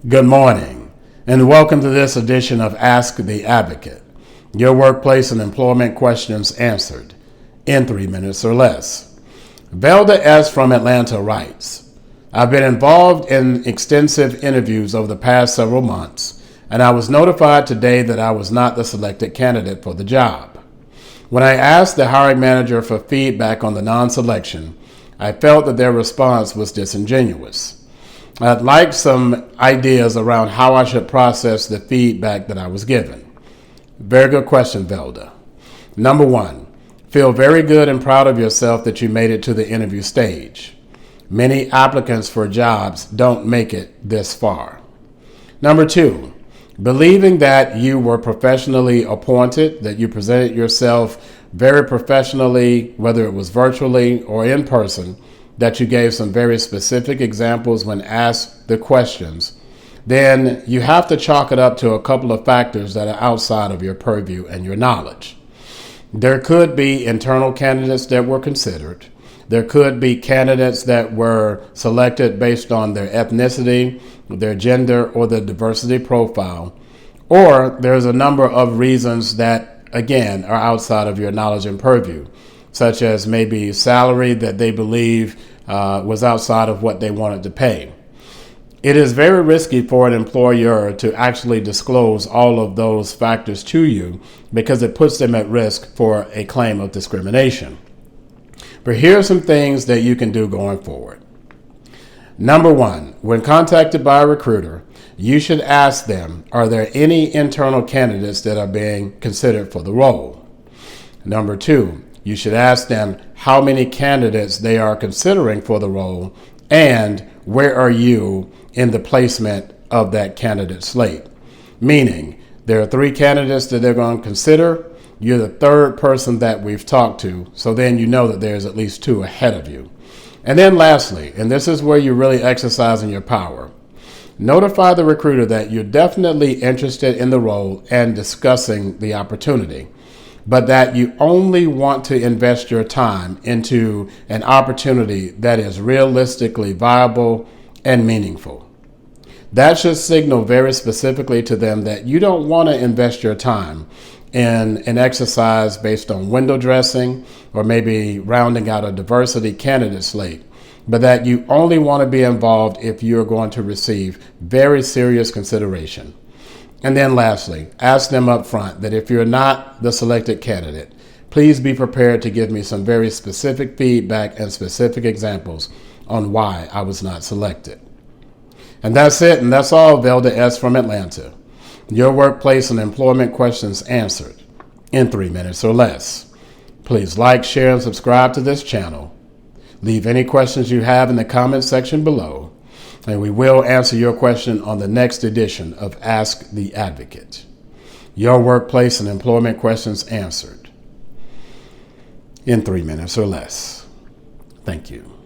Good morning, and welcome to this edition of Ask the Advocate, your workplace and employment questions answered in 3 minutes or less. Velda S. from Atlanta writes, I've been involved in extensive interviews over the past several months, and I was notified today that I was not the selected candidate for the job. When I asked the hiring manager for feedback on the non-selection, I felt that their response was disingenuous. I'd like some ideas around how I should process the feedback that I was given. Very good question, Velda. Number one, feel very good and proud of yourself that you made it to the interview stage. Many applicants for jobs don't make it this far. Number two, believing that you were professionally appointed, that you presented yourself very professionally, whether it was virtually or in person, that you gave some very specific examples when asked the questions, then you have to chalk it up to a couple of factors that are outside of your purview and your knowledge. There could be internal candidates that were considered. There could be candidates that were selected based on their ethnicity, their gender, or the diversity profile. Or there's a number of reasons that, again, are outside of your knowledge and purview, such as maybe salary that they believe was outside of what they wanted to pay. It is very risky for an employer to actually disclose all of those factors to you because it puts them at risk for a claim of discrimination. But here are some things that you can do going forward. Number one, when contacted by a recruiter, you should ask them, are there any internal candidates that are being considered for the role? Number two, you should ask them how many candidates they are considering for the role and where are you in the placement of that candidate slate. Meaning, there are 3 candidates that they're going to consider. You're the third person that we've talked to, so then you know that there's at least 2 ahead of you. And then lastly, and this is where you're really exercising your power, notify the recruiter that you're definitely interested in the role and discussing the opportunity, but that you only want to invest your time into an opportunity that is realistically viable and meaningful. That should signal very specifically to them that you don't want to invest your time in an exercise based on window dressing or maybe rounding out a diversity candidate slate, but that you only want to be involved if you're going to receive very serious consideration. And then lastly, ask them up front that if you're not the selected candidate, please be prepared to give me some very specific feedback and specific examples on why I was not selected. And that's it, and that's all, Velda S. from Atlanta. Your workplace and employment questions answered in 3 minutes or less. Please like, share, and subscribe to this channel. Leave any questions you have in the comment section below, and we will answer your question on the next edition of Ask the Advocate. Your workplace and employment questions answered in 3 minutes or less. Thank you.